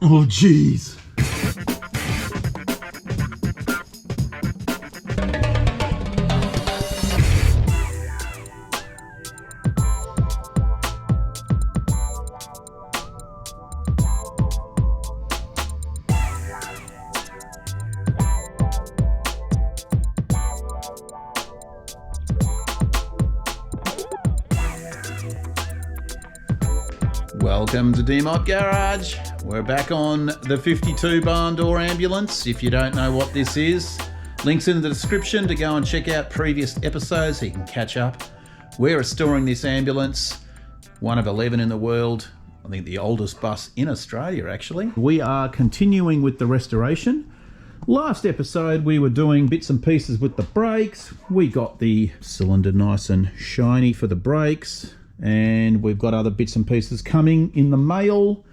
Oh, jeez. Welcome to DMOT Garage. We're back on the 52 barn door ambulance. If you don't know what this is, links in the description to go and check out previous episodes so you can catch up. We're restoring this ambulance, one of 11 in the world. I think the oldest bus in Australia, actually. We are continuing with the restoration. Last episode we were doing bits and pieces with the brakes. We got the cylinder nice and shiny for the brakes. And we've got other bits and pieces coming in the mail.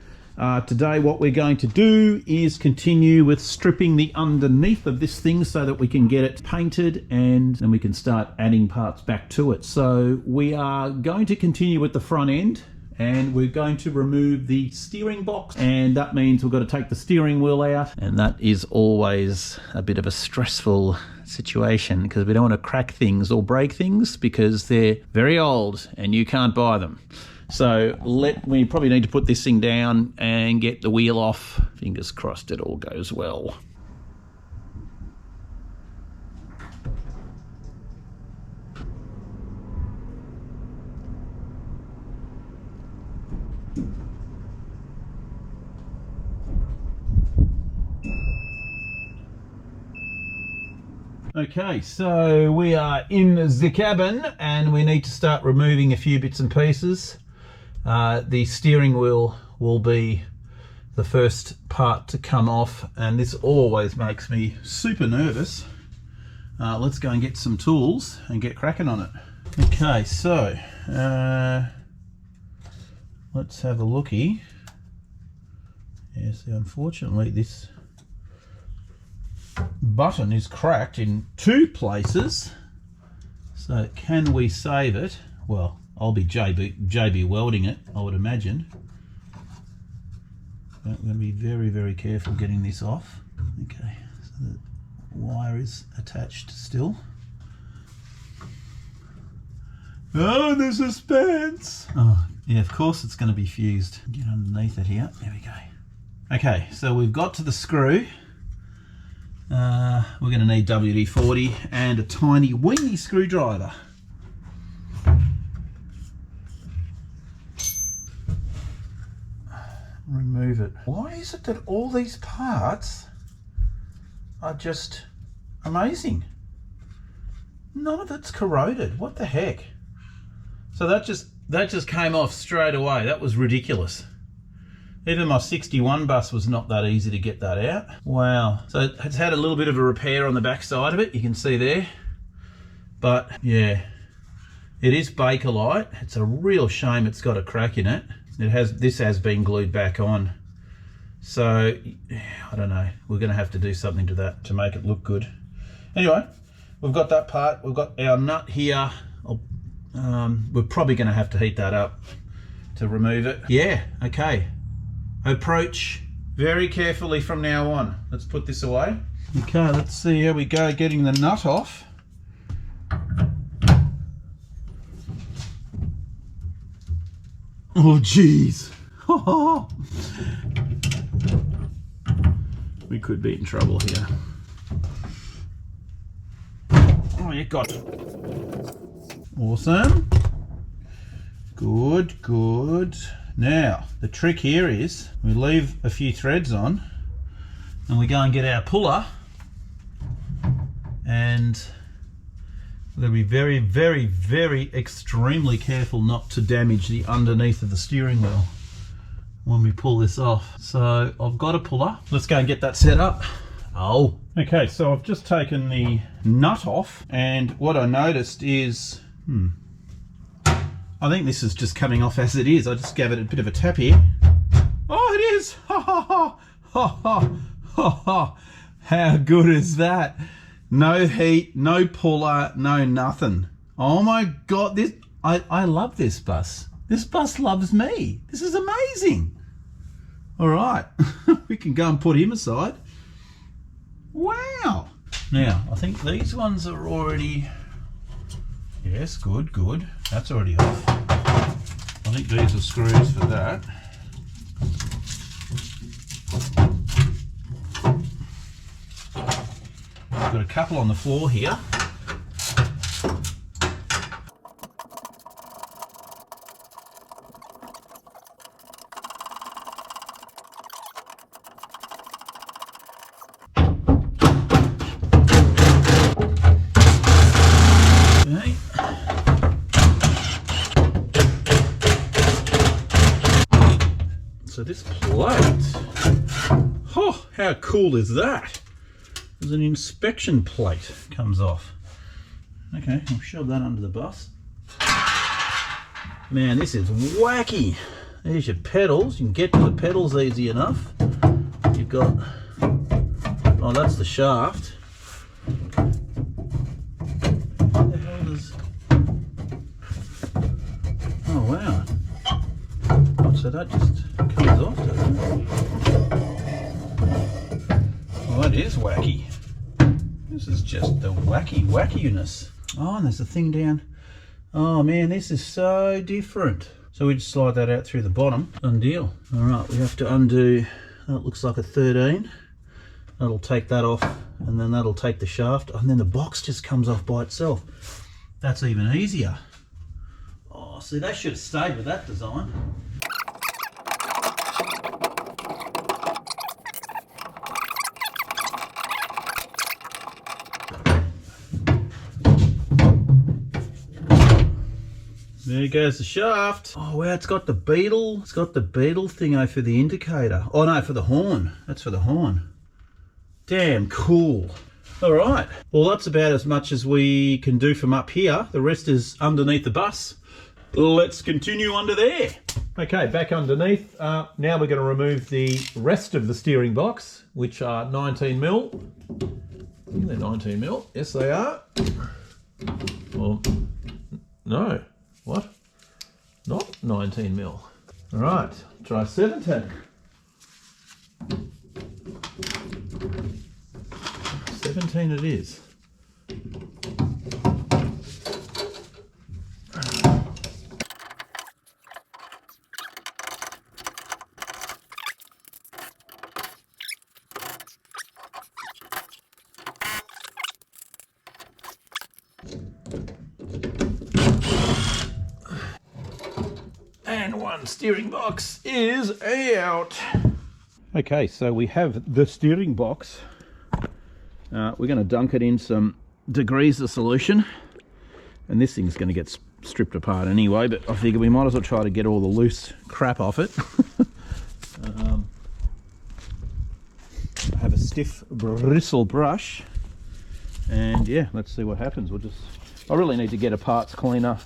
Today what we're going to do is continue with stripping the underneath of this thing so that we can get it painted and then we can start adding parts back to it. So we are going to continue with the front end and we're going to remove the steering box, and that means we've got to take the steering wheel out, and that is always a bit of a stressful situation because we don't want to crack things or break things because they're very old and you can't buy them. So we probably need to put this thing down and get the wheel off. Fingers crossed it all goes well. Okay, so we are in the cabin and we need to start removing a few bits and pieces. The steering wheel will be the first part to come off, and this always makes me super nervous. Let's go and get some tools and get cracking on it. Okay, so let's have a looky. Yeah, see, unfortunately this button is cracked in two places, so can we save it? Well, I'll be JB welding it, I would imagine. But I'm going to be very careful getting this off. Okay, so the wire is attached still. Oh, the suspense! Oh yeah, of course it's going to be fused. Get underneath it here. There we go. Okay, so we've got to the screw. We're going to need WD-40 and a tiny weeny screwdriver. Remove it. Why is it that all these parts are just amazing? None of it's corroded. What the heck? So that just came off straight away. That was ridiculous. Even my 61 bus was not that easy to get that out. Wow. So it's had a little bit of a repair on the back side of it, you can see there. But yeah, it is Bakelite. It's a real shame it's got a crack in it. This has been glued back on. So I don't know, we're gonna have to do something to that to make it look good. Anyway, we've got that part. We've got our nut here. We're probably gonna have to heat that up to remove it. Yeah, okay. Approach very carefully from now on. Let's put this away. Okay, let's see how we go getting the nut off. Oh jeez. We could be in trouble here. Oh, you got it. Awesome. Good. Now, the trick here is we leave a few threads on and we go and get our puller, and we're going to be very extremely careful not to damage the underneath of the steering wheel when we pull this off. So I've got a puller. Let's go and get that set up. Oh, okay, so I've just taken the nut off, and what I noticed is I think this is just coming off as it is. I just gave it a bit of a tap here. Oh, it is! Ha ha ha! Ha ha ha ha! How good is that? No heat, no puller, no nothing. Oh my God, I love this bus. This bus loves me. This is amazing. All right, we can go and put him aside. Wow. Now, I think these ones are already, yes, good, good. That's already off. I think these are screws for that. I've got a couple on the floor here. Okay. So this plate, oh, how cool is that? There's an inspection plate comes off. Okay, I'll shove that under the bus. Man, this is wacky. There's your pedals. You can get to the pedals easy enough. You've got, oh, that's the shaft. What the hell does, oh wow. Oh, so that just comes off, doesn't it? Oh, that is wacky. This is just the wackiness. Oh, and there's a thing down. Oh man, this is so different. So we just slide that out through the bottom. Done deal. All right, we have to undo, that looks like a 13. That'll take that off, and then that'll take the shaft, and then the box just comes off by itself. That's even easier. Oh, see, they should have stayed with that design. There goes the shaft. Oh wow, it's got the beetle. It's got the beetle thingo for the indicator. Oh no, for the horn. That's for the horn. Damn cool. All right. Well, that's about as much as we can do from up here. The rest is underneath the bus. Let's continue under there. Okay, back underneath. Now we're going to remove the rest of the steering box, which are 19mm. They're 19mm. Yes, they are. Well, no. What? Not 19mm. All right, try 17. 17 it is. And one steering box is out. Okay, so we have the steering box. We're going to dunk it in some degreaser solution, and this thing's going to get stripped apart anyway, but I figure we might as well try to get all the loose crap off it. I have a stiff bristle brush, and yeah, let's see what happens. I really need to get a parts cleaner.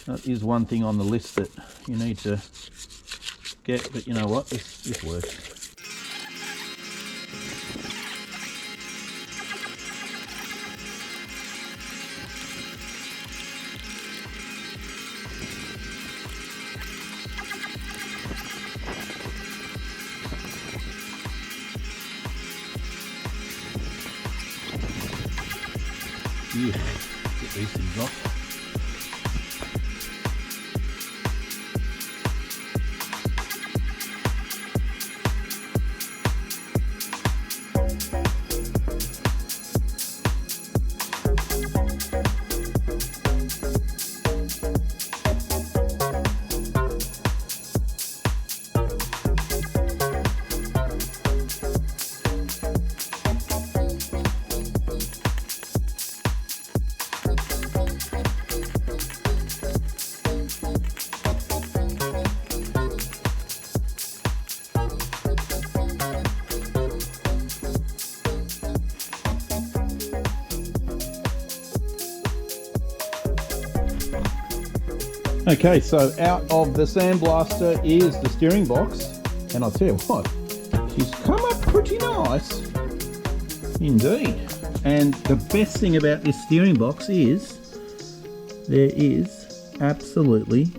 That is one thing on the list that you need to get, but you know what, this works. Yeah, get these things off. Okay, so out of the sandblaster is the steering box, and I'll tell you what, she's come up pretty nice indeed. And the best thing about this steering box is there is absolutely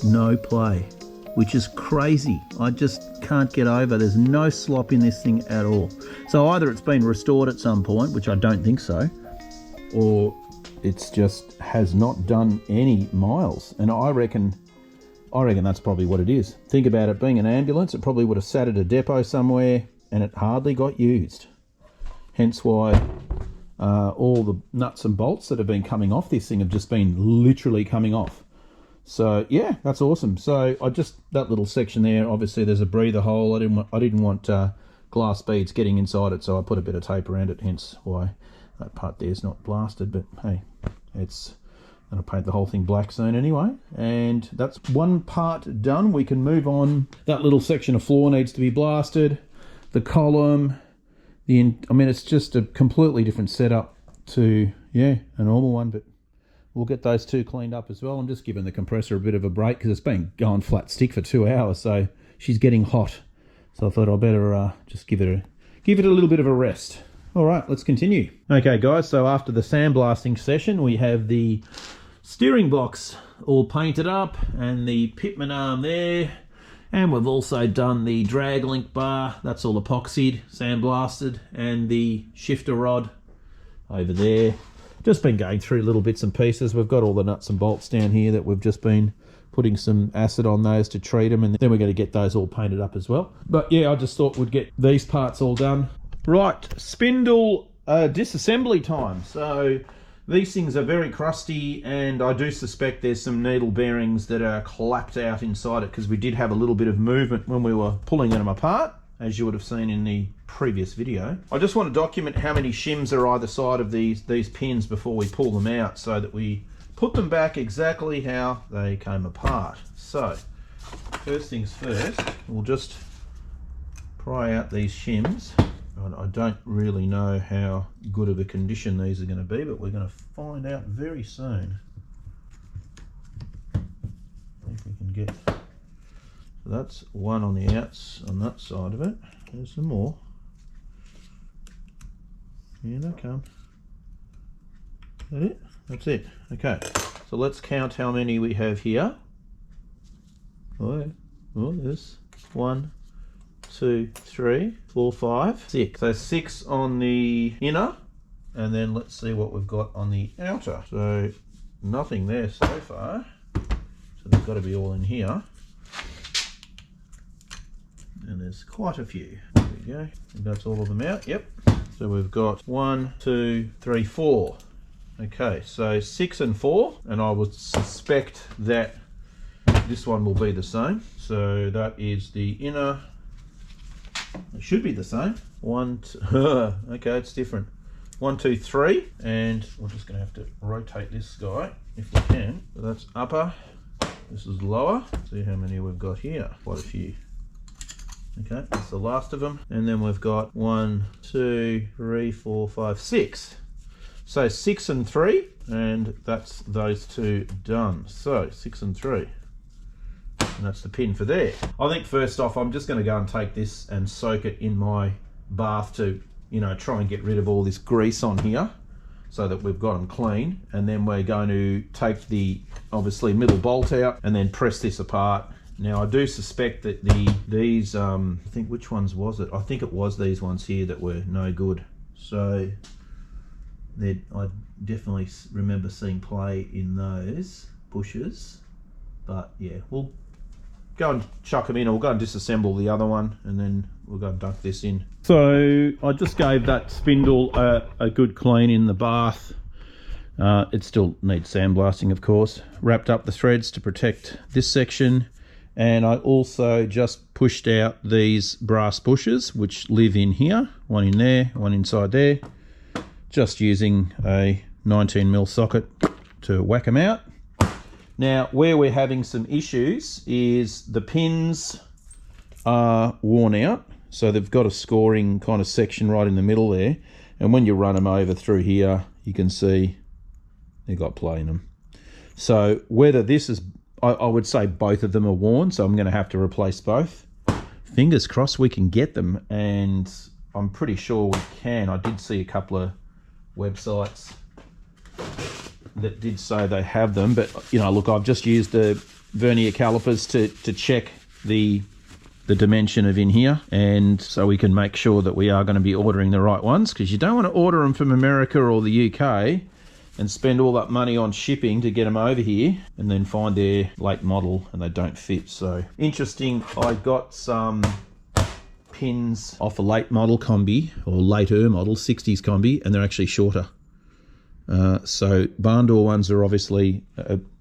no play. which is crazy. I just can't get over. There's no slop in this thing at all. So either it's been restored at some point, which I don't think so, or it's just has not done any miles. And I reckon that's probably what it is. Think about it being an ambulance, it probably would have sat at a depot somewhere and it hardly got used. Hence why all the nuts and bolts that have been coming off this thing have just been literally coming off. So yeah, that's awesome. So that little section there, obviously there's a breather hole. I didn't want glass beads getting inside it, so I put a bit of tape around it, hence why that part there's not blasted. But hey, it's gonna paint the whole thing black soon anyway. And that's one part done. We can move on. That little section of floor needs to be blasted. The column, I mean, it's just a completely different setup to, yeah, a normal one, but we'll get those two cleaned up as well. I'm just giving the compressor a bit of a break because it's been going flat stick for 2 hours, so she's getting hot. So I thought I'd better just give it a little bit of a rest. All right, let's continue. Okay, guys, so after the sandblasting session, we have the steering box all painted up and the pitman arm there. And we've also done the drag link bar, that's all epoxied, sandblasted, and the shifter rod over there. Just been going through little bits and pieces. We've got all the nuts and bolts down here that we've just been putting some acid on those to treat them, and then we're going to get those all painted up as well. But yeah, I just thought we'd get these parts all done. Right, spindle disassembly time. So these things are very crusty, and I do suspect there's some needle bearings that are clapped out inside it because we did have a little bit of movement when we were pulling them apart, as you would have seen in the previous video. I just want to document how many shims are either side of these pins before we pull them out, so that we put them back exactly how they came apart. So first things first, we'll just pry out these shims. I don't really know how good of a condition these are going to be, but we're going to find out very soon. If we can get, so that's one on the outs on that side of it. There's some more. Here they come. Is that it? That's it. Okay, so let's count how many we have here. Oh, there's 1, 2, 3, 4, 5, 6. So 6 on the inner, and then let's see what we've got on the outer. So nothing there so far. So they've got to be all in here. And there's quite a few. There we go. And that's all of them out. Yep. So we've got 1, 2, 3, 4. Okay, so 6 and 4, and I would suspect that this one will be the same. So that is the inner. It should be the same. 1, 2, okay, it's different. 1, 2, 3, and we're just going to have to rotate this guy if we can. So that's upper. This is lower. See how many we've got here. Quite a few. Okay, that's the last of them. And then we've got 1, 2, 3, 4, 5, 6. So 6 and 3, and that's those two done. So 6 and 3. And that's the pin for there. I think first off, I'm just going to go and take this and soak it in my bath to, you know, try and get rid of all this grease on here so that we've got them clean. And then we're going to take the, obviously, middle bolt out and then press this apart. Now, I do suspect that these, I think, which ones was it? I think it was these ones here that were no good. So I definitely remember seeing play in those bushes. But yeah, we'll go and chuck them in, or we'll go and disassemble the other one, and then we'll go and dunk this in. So I just gave that spindle a good clean in the bath. It still needs sandblasting, of course. Wrapped up the threads to protect this section, and I also just pushed out these brass bushes which live in here, one in there, one inside there, just using a 19mm socket to whack them out. Now, where we're having some issues is the pins are worn out. So they've got a scoring kind of section right in the middle there. And when you run them over through here, you can see they've got play in them. So whether this is, I would say both of them are worn, so I'm going to have to replace both. Fingers crossed we can get them, and I'm pretty sure we can. I did see a couple of websites that did say they have them, but you know, look, I've just used the vernier calipers to check the dimension of in here, and so we can make sure that we are going to be ordering the right ones, because you don't want to order them from America or the UK and spend all that money on shipping to get them over here and then find their late model and they don't fit. So interesting, I got some pins off a late model combi, or later model 60s combi, and they're actually shorter. So barn door ones are obviously,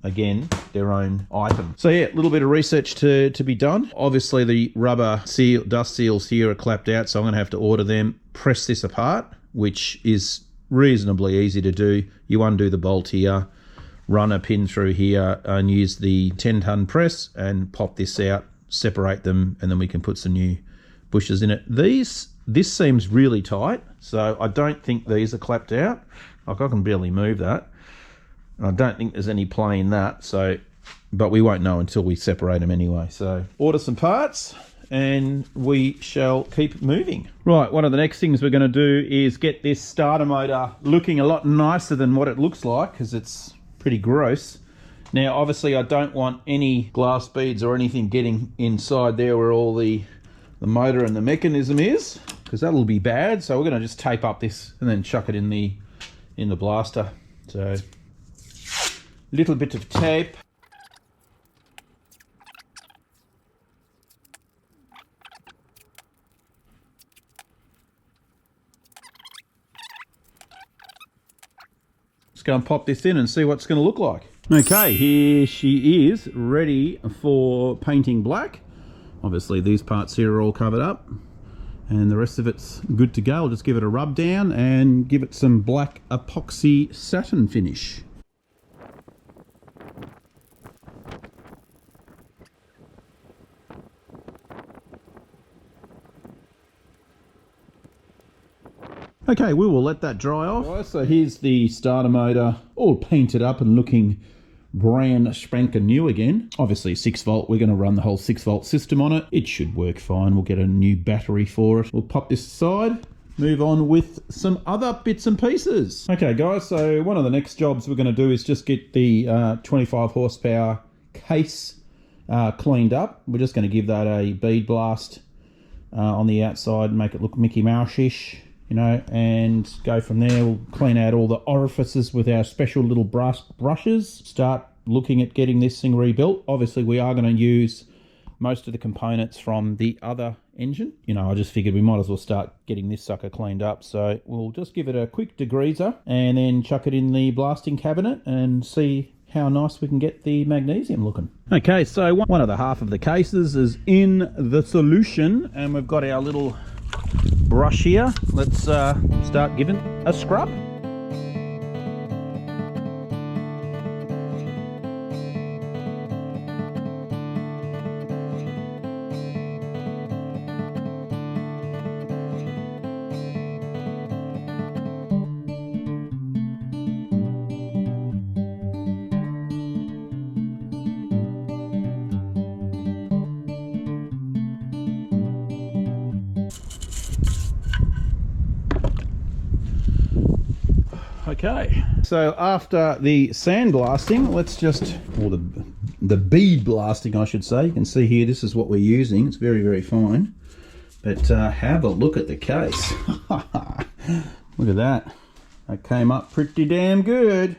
again, their own item. So yeah, a little bit of research to be done. Obviously the rubber seal, dust seals here are clapped out, so I'm going to have to order them, press this apart, which is reasonably easy to do. You undo the bolt here, run a pin through here and use the 10-ton press and pop this out, separate them, and then we can put some new bushes in it. This seems really tight, so I don't think these are clapped out. Like, I can barely move that. I don't think there's any play in that, so, but we won't know until we separate them anyway. So order some parts and we shall keep moving. Right, one of the next things we're going to do is get this starter motor looking a lot nicer than what it looks like, because it's pretty gross. Now obviously I don't want any glass beads or anything getting inside there where all the motor and the mechanism is, because that'll be bad. So we're going to just tape up this and then chuck it in the blaster. So a little bit of tape. Let's go and pop this in and see what it's going to look like. Okay, here she is, ready for painting black. Obviously these parts here are all covered up, and the rest of it's good to go. I'll just give it a rub down and give it some black epoxy satin finish. Okay, we will let that dry off. Right, so here's the starter motor all painted up and looking brand spanking new again. Obviously 6 volt, we're going to run the whole 6 volt system on it. It should work fine. We'll get a new battery for it. We'll pop this aside, move on with some other bits and pieces. Okay guys, so one of the next jobs we're going to do is just get the 25 horsepower case cleaned up. We're just going to give that a bead blast on the outside and make it look Mickey Mouse-ish, you know, and go from there. We'll clean out all the orifices with our special little brushes, start looking at getting this thing rebuilt. Obviously we are going to use most of the components from the other engine. You know, I just figured we might as well start getting this sucker cleaned up. So we'll just give it a quick degreaser and then chuck it in the blasting cabinet and see how nice we can get the magnesium looking. Okay, so one of the half of the cases is in the solution, and we've got our little brush here. Let's start giving a scrub. Okay, so after the sandblasting, let's just, or the bead blasting I should say, you can see here this is what we're using. It's very, very fine. But have a look at the case. Look at that. That came up pretty damn good.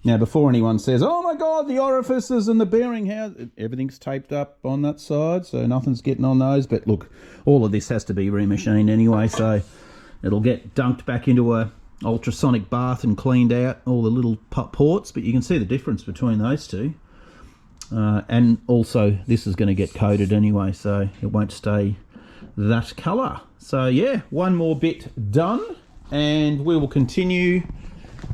Now before anyone says, oh my god, the orifices and the bearing, how everything's taped up on that side, so nothing's getting on those. But look, all of this has to be remachined anyway, so it'll get dunked back into a ultrasonic bath and cleaned out all the little ports, but you can see the difference between those two. And also this is going to get coated anyway, so it won't stay that colour. So yeah, one more bit done and we will continue.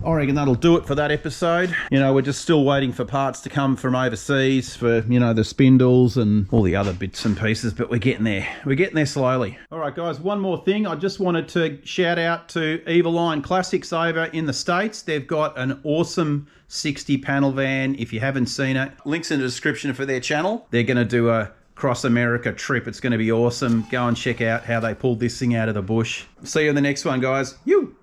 I reckon that'll do it for that episode. You know, we're just still waiting for parts to come from overseas for, you know, the spindles and all the other bits and pieces, but we're getting there. We're getting there slowly. All right, guys, one more thing. I just wanted to shout out to Evaline Classics over in the States. They've got an awesome 60 panel van. If you haven't seen it, links in the description for their channel. They're going to do a cross America trip. It's going to be awesome. Go and check out how they pulled this thing out of the bush. See you in the next one, guys. You.